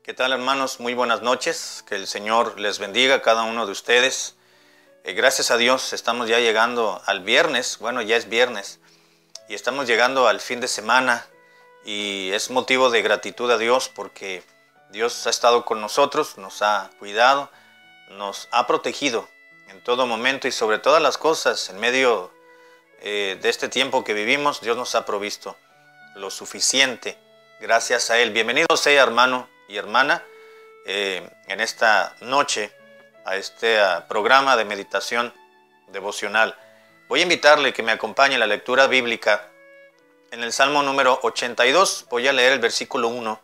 ¿Qué tal, hermanos? Muy buenas noches. Que el Señor les bendiga a cada uno de ustedes. Gracias a Dios estamos ya llegando al viernes. Bueno, ya es viernes. Y estamos llegando al fin de semana. Y es motivo de gratitud a Dios porque Dios ha estado con nosotros, nos ha cuidado, nos ha protegido en todo momento y sobre todas las cosas. En medio de este tiempo que vivimos, Dios nos ha provisto lo suficiente. Gracias a Él. Bienvenido sea, hermano y hermana, en esta noche a este programa de meditación devocional. Voy a invitarle que me acompañe en la lectura bíblica en el Salmo número 82. Voy a leer el versículo 1.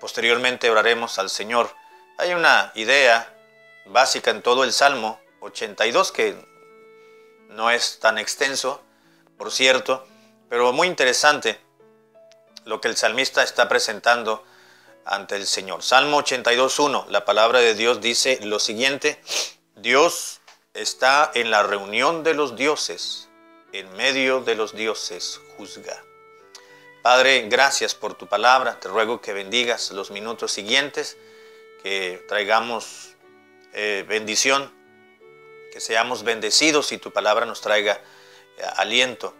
Posteriormente oraremos al Señor. Hay una idea básica en todo el Salmo 82 que no es tan extenso, por cierto, pero muy interesante lo que el salmista está presentando ante el Señor. Salmo 82:1, la palabra de Dios dice lo siguiente: Dios está en la reunión de los dioses, en medio de los dioses juzga. Padre, gracias por tu palabra. Te ruego que bendigas los minutos siguientes, que traigamos bendición, que seamos bendecidos y tu palabra nos traiga aliento,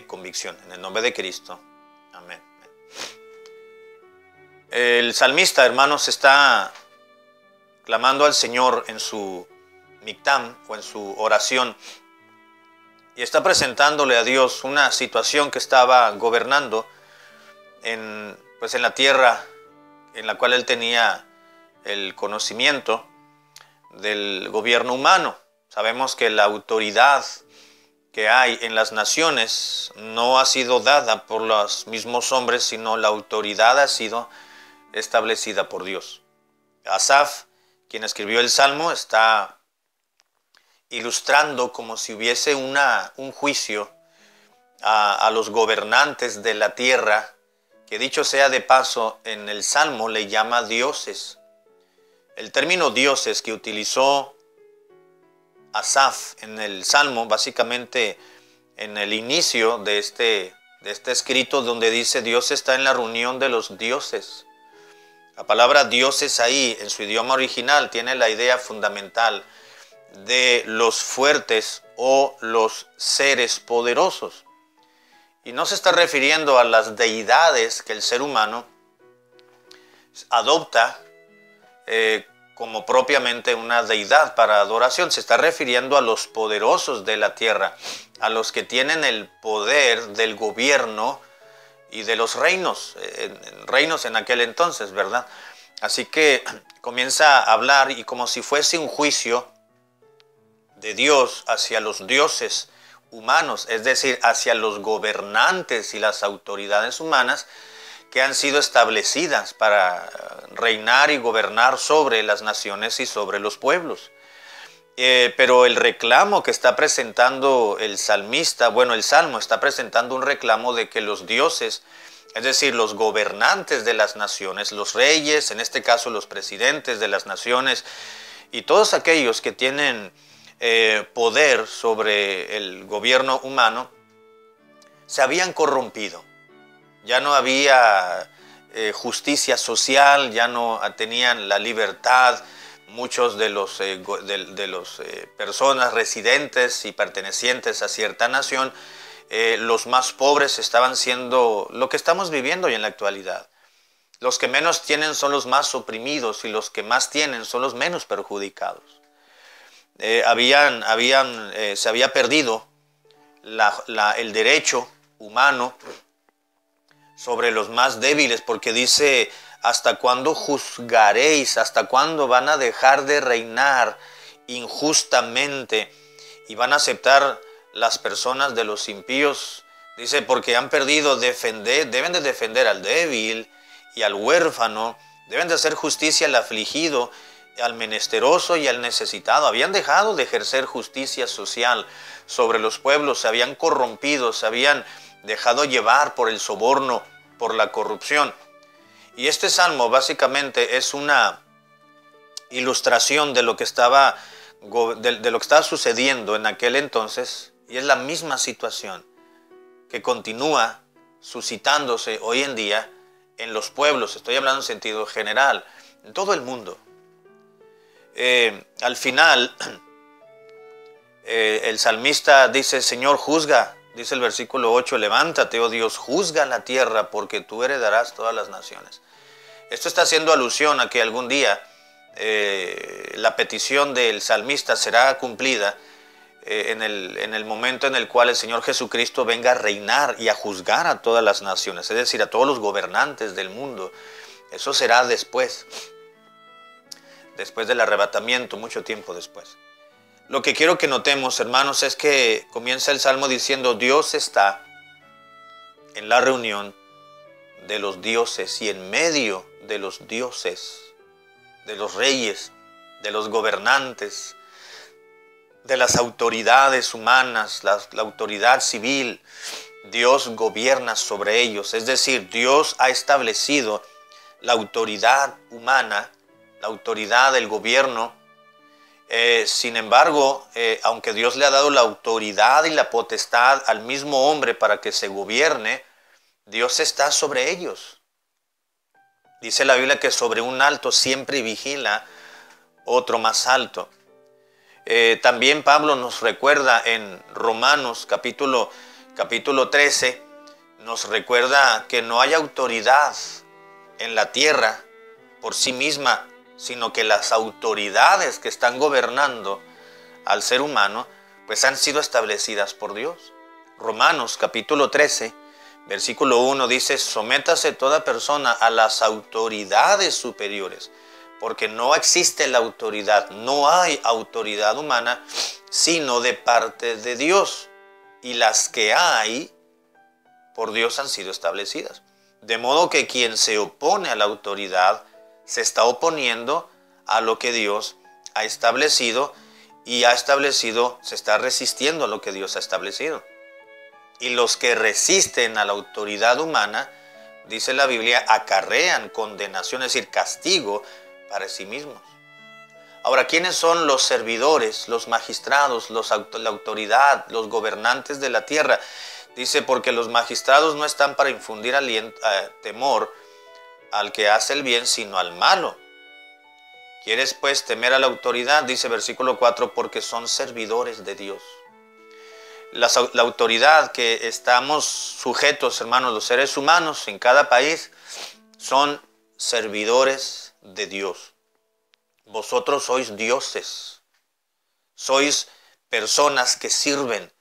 convicción. En el nombre de Cristo. Amén. El salmista, hermanos, está clamando al Señor en su mictam o en su oración y está presentándole a Dios una situación que estaba gobernando en la tierra en la cual él tenía el conocimiento del gobierno humano. Sabemos que la autoridad que hay en las naciones no ha sido dada por los mismos hombres, sino la autoridad ha sido establecida por Dios. Asaf, quien escribió el Salmo, está ilustrando como si hubiese un juicio a los gobernantes de la tierra, que dicho sea de paso, en el Salmo le llama dioses. El término dioses que utilizó Asaf en el Salmo, básicamente en el inicio de este escrito, donde dice Dios está en la reunión de los dioses. La palabra dioses ahí, en su idioma original, tiene la idea fundamental de los fuertes o los seres poderosos. Y no se está refiriendo a las deidades que el ser humano adopta como propiamente una deidad para adoración. Se está refiriendo a los poderosos de la tierra, a los que tienen el poder del gobierno y de los reinos en aquel entonces, ¿verdad? Así que comienza a hablar y como si fuese un juicio de Dios hacia los dioses humanos, es decir, hacia los gobernantes y las autoridades humanas que han sido establecidas para reinar y gobernar sobre las naciones y sobre los pueblos. Pero el reclamo que está presentando el salmista, el Salmo está presentando un reclamo de que los dioses, es decir, los gobernantes de las naciones, los reyes, en este caso los presidentes de las naciones y todos aquellos que tienen poder sobre el gobierno humano, se habían corrompido. Ya no había justicia social, ya no tenían la libertad. Muchos de los personas residentes y pertenecientes a cierta nación, los más pobres estaban siendo lo que estamos viviendo hoy en la actualidad. Los que menos tienen son los más oprimidos y los que más tienen son los menos perjudicados. Se había perdido el derecho humano sobre los más débiles, porque dice: ¿hasta cuándo juzgaréis? ¿Hasta cuándo van a dejar de reinar injustamente y van a aceptar las personas de los impíos? Dice, porque han perdido deben de defender al débil y al huérfano, deben de hacer justicia al afligido, al menesteroso y al necesitado. Habían dejado de ejercer justicia social sobre los pueblos, se habían corrompido, se habían dejado llevar por el soborno, por la corrupción. Y este salmo básicamente es una ilustración de lo que estaba sucediendo en aquel entonces, y es la misma situación que continúa suscitándose hoy en día en los pueblos, estoy hablando en sentido general, en todo el mundo. Al final, el salmista dice, Señor, juzga, dice el versículo 8, levántate, oh Dios, juzga la tierra, porque tú heredarás todas las naciones. Esto está haciendo alusión a que algún día la petición del salmista será cumplida en el momento en el cual el Señor Jesucristo venga a reinar y a juzgar a todas las naciones, es decir, a todos los gobernantes del mundo. Eso será después del arrebatamiento, mucho tiempo después. Lo que quiero que notemos, hermanos, es que comienza el Salmo diciendo, Dios está en la reunión de los dioses y en medio de los dioses, de los reyes, de los gobernantes, de las autoridades humanas, la autoridad civil. Dios gobierna sobre ellos, es decir, Dios ha establecido la autoridad humana, la autoridad del gobierno. Sin embargo, aunque Dios le ha dado la autoridad y la potestad al mismo hombre para que se gobierne, Dios está sobre ellos. Dice la Biblia que sobre un alto siempre vigila otro más alto. También Pablo nos recuerda en Romanos capítulo 13, nos recuerda que no hay autoridad en la tierra por sí misma, sino que las autoridades que están gobernando al ser humano, pues han sido establecidas por Dios. Romanos capítulo 13, versículo 1 dice, sométase toda persona a las autoridades superiores, porque no existe la autoridad, no hay autoridad humana, sino de parte de Dios. Y las que hay, por Dios han sido establecidas. De modo que quien se opone a la autoridad, se está oponiendo a lo que Dios ha establecido, y se está resistiendo a lo que Dios ha establecido. Y los que resisten a la autoridad humana, dice la Biblia, acarrean condenación, es decir, castigo para sí mismos. Ahora, ¿quiénes son los servidores, los magistrados, la autoridad, los gobernantes de la tierra? Dice, porque los magistrados no están para infundir temor al que hace el bien, sino al malo. ¿Quieres pues temer a la autoridad? Dice versículo 4, porque son servidores de Dios. La autoridad que estamos sujetos, hermanos, los seres humanos en cada país, son servidores de Dios. Vosotros sois dioses, sois personas que sirven,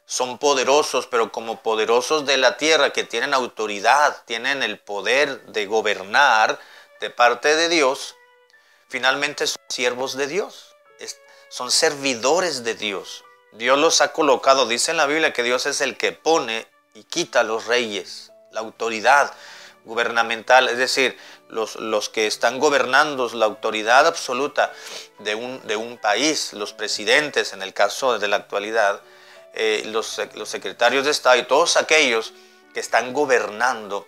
son poderosos, pero como poderosos de la tierra, que tienen autoridad, tienen el poder de gobernar de parte de Dios, finalmente son siervos de Dios, son servidores de Dios. Dios los ha colocado, dice en la Biblia que Dios es el que pone y quita a los reyes, la autoridad gubernamental, es decir, los que están gobernando, la autoridad absoluta de un país, los presidentes en el caso de la actualidad, los secretarios de Estado y todos aquellos que están gobernando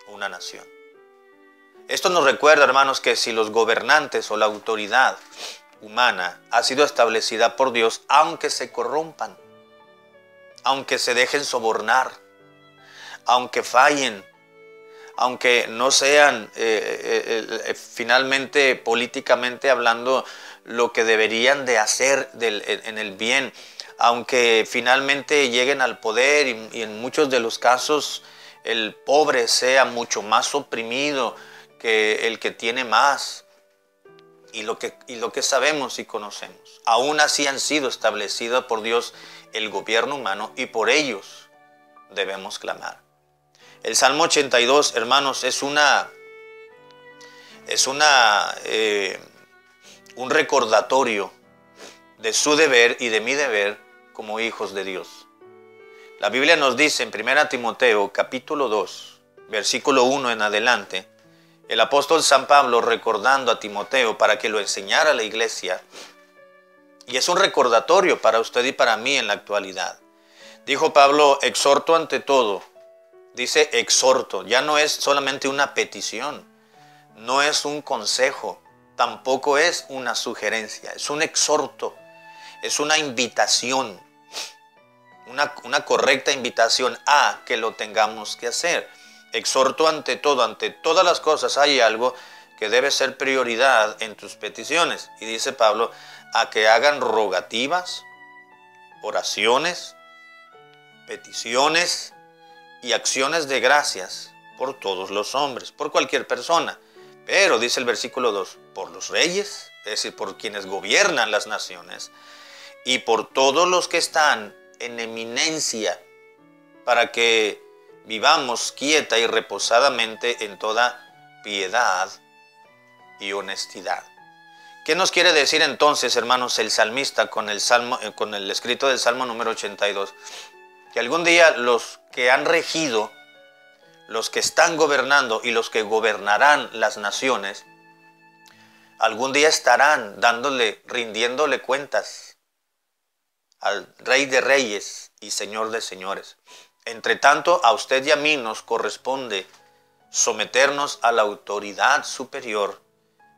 una nación. Esto nos recuerda, hermanos, que si los gobernantes o la autoridad humana ha sido establecida por Dios, aunque se corrompan, aunque se dejen sobornar, aunque fallen, aunque no sean finalmente políticamente hablando lo que deberían de hacer en el bien, aunque finalmente lleguen al poder y en muchos de los casos el pobre sea mucho más oprimido que el que tiene más, y lo que sabemos y conocemos, aún así han sido establecidos por Dios el gobierno humano, y por ellos debemos clamar. El Salmo 82, hermanos, es un recordatorio de su deber y de mi deber como hijos de Dios. La Biblia nos dice en 1 Timoteo capítulo 2, versículo 1 en adelante, el apóstol San Pablo recordando a Timoteo para que lo enseñara a la iglesia, y es un recordatorio para usted y para mí en la actualidad. Dijo Pablo, exhorto ante todo. Dice exhorto, ya no es solamente una petición, no es un consejo, tampoco es una sugerencia, es un exhorto, es una invitación, una correcta invitación a que lo tengamos que hacer. Exhorto ante todo, ante todas las cosas hay algo que debe ser prioridad en tus peticiones. Y dice Pablo, a que hagan rogativas, oraciones, peticiones y acciones de gracias por todos los hombres, por cualquier persona. Pero, dice el versículo 2, por los reyes, es decir, por quienes gobiernan las naciones, y por todos los que están en eminencia, para que vivamos quieta y reposadamente en toda piedad y honestidad. ¿Qué nos quiere decir entonces, hermanos, el salmista con el escrito del Salmo número 82? Que algún día los que han regido, los que están gobernando y los que gobernarán las naciones, algún día estarán rindiéndole cuentas al Rey de Reyes y Señor de Señores. Entre tanto, a usted y a mí nos corresponde someternos a la autoridad superior.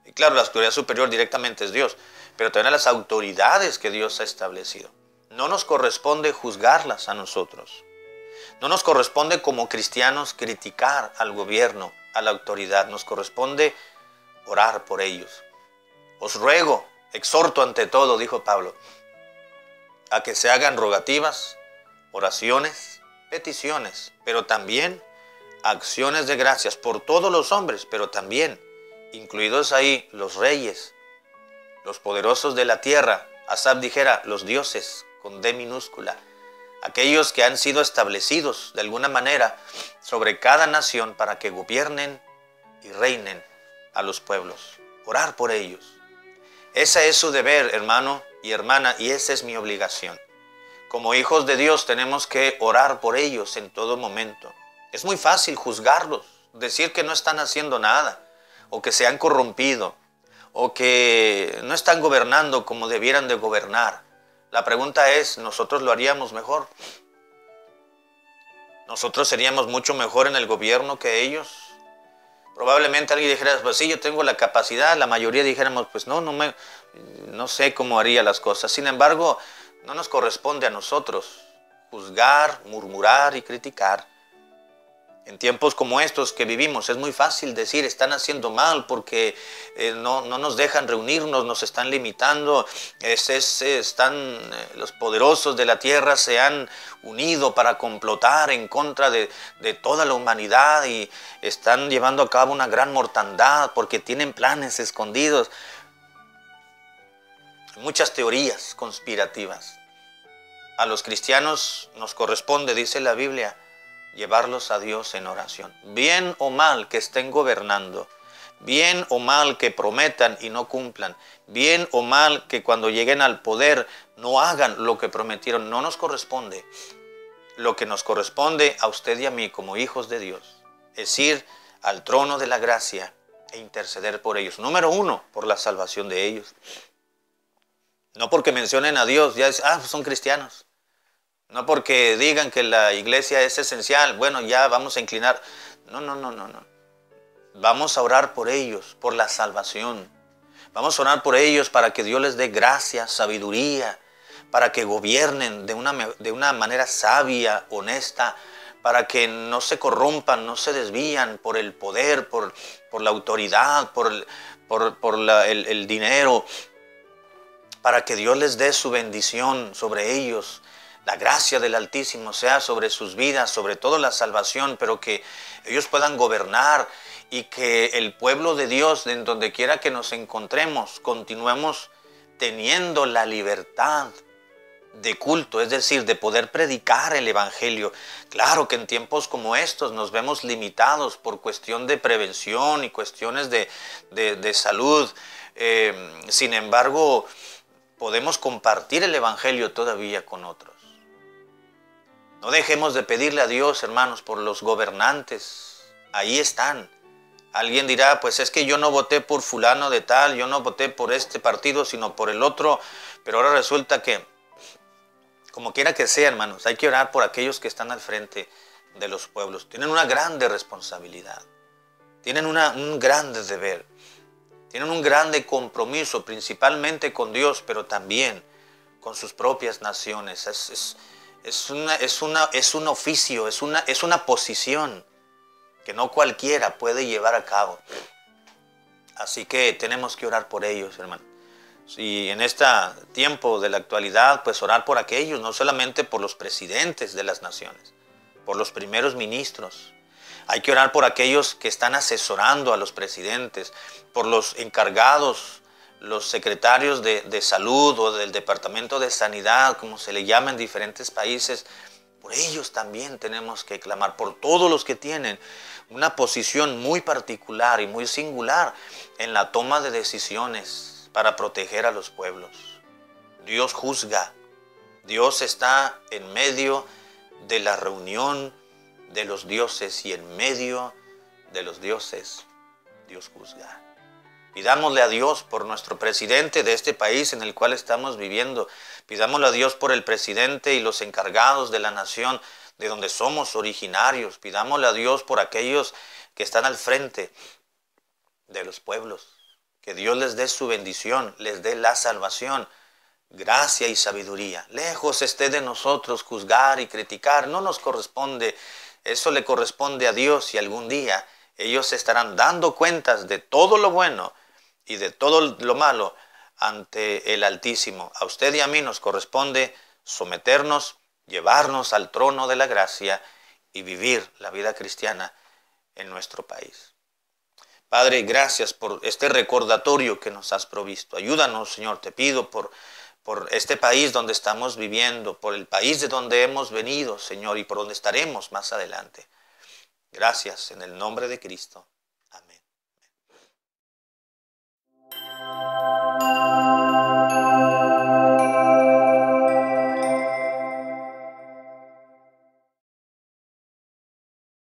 Y claro, la autoridad superior directamente es Dios, pero también a las autoridades que Dios ha establecido. No nos corresponde juzgarlas a nosotros. No nos corresponde como cristianos criticar al gobierno, a la autoridad. Nos corresponde orar por ellos. Os ruego, exhorto ante todo, dijo Pablo, a que se hagan rogativas, oraciones, peticiones, pero también acciones de gracias por todos los hombres, pero también incluidos ahí los reyes, los poderosos de la tierra. Asaf dijera, los dioses, con D minúscula, aquellos que han sido establecidos de alguna manera sobre cada nación para que gobiernen y reinen a los pueblos. Orar por ellos. Ese es su deber, hermano y hermana, y esa es mi obligación. Como hijos de Dios tenemos que orar por ellos en todo momento. Es muy fácil juzgarlos, decir que no están haciendo nada, o que se han corrompido, o que no están gobernando como debieran de gobernar. La pregunta es, ¿nosotros lo haríamos mejor? ¿Nosotros seríamos mucho mejor en el gobierno que ellos? Probablemente alguien dijera, pues sí, yo tengo la capacidad. La mayoría dijéramos, pues no sé cómo haría las cosas. Sin embargo, no nos corresponde a nosotros juzgar, murmurar y criticar. En tiempos como estos que vivimos es muy fácil decir, están haciendo mal porque no nos dejan reunirnos, nos están limitando, los poderosos de la tierra se han unido para complotar en contra de toda la humanidad y están llevando a cabo una gran mortandad porque tienen planes escondidos. Muchas teorías conspirativas. A los cristianos nos corresponde, dice la Biblia, llevarlos a Dios en oración. Bien o mal que estén gobernando, bien o mal que prometan y no cumplan, bien o mal que cuando lleguen al poder no hagan lo que prometieron, no nos corresponde. Lo que nos corresponde a usted y a mí como hijos de Dios es ir al trono de la gracia e interceder por ellos. Número uno, por la salvación de ellos. No porque mencionen a Dios, ya es, pues son cristianos. No porque digan que la iglesia es esencial, bueno, ya vamos a inclinar. No. Vamos a orar por ellos, por la salvación. Vamos a orar por ellos para que Dios les dé gracia, sabiduría, para que gobiernen de una manera sabia, honesta, para que no se corrompan, no se desvían por el poder, por la autoridad, por el dinero, para que Dios les dé su bendición sobre ellos. La gracia del Altísimo sea sobre sus vidas, sobre todo la salvación, pero que ellos puedan gobernar y que el pueblo de Dios, en donde quiera que nos encontremos, continuemos teniendo la libertad de culto, es decir, de poder predicar el Evangelio. Claro que en tiempos como estos nos vemos limitados por cuestión de prevención y cuestiones de salud. Sin embargo, podemos compartir el Evangelio todavía con otros. No dejemos de pedirle a Dios, hermanos, por los gobernantes. Ahí están. Alguien dirá, pues es que yo no voté por fulano de tal, yo no voté por este partido, sino por el otro. Pero ahora resulta que, como quiera que sea, hermanos, hay que orar por aquellos que están al frente de los pueblos. Tienen una grande responsabilidad. Tienen un grande deber. Tienen un grande compromiso, principalmente con Dios, pero también con sus propias naciones. Es un oficio, es una posición. que no cualquiera puede llevar a cabo. Así que tenemos que orar por ellos, hermano. Y en este tiempo de la actualidad, pues orar por aquellos, no solamente por los presidentes de las naciones, por los primeros ministros. Hay que orar por aquellos que están asesorando a los presidentes, por los encargados, los secretarios de salud o del departamento de sanidad, como se le llama en diferentes países. Por ellos también tenemos que clamar, por todos los que tienen una posición muy particular y muy singular en la toma de decisiones para proteger a los pueblos. Dios juzga, Dios está en medio de la reunión de los dioses y en medio de los dioses Dios juzga. Pidámosle a Dios por nuestro presidente de este país en el cual estamos viviendo. Pidámosle a Dios por el presidente y los encargados de la nación de donde somos originarios. Pidámosle a Dios por aquellos que están al frente de los pueblos. Que Dios les dé su bendición, les dé la salvación, gracia y sabiduría. Lejos esté de nosotros juzgar y criticar. No nos corresponde. Eso le corresponde a Dios y algún día ellos estarán dando cuentas de todo lo bueno y de todo lo malo ante el Altísimo. A usted y a mí nos corresponde someternos, llevarnos al trono de la gracia y vivir la vida cristiana en nuestro país. Padre, gracias por este recordatorio que nos has provisto. Ayúdanos, Señor, te pido por este país donde estamos viviendo, por el país de donde hemos venido, Señor, y por donde estaremos más adelante. Gracias en el nombre de Cristo. Amén.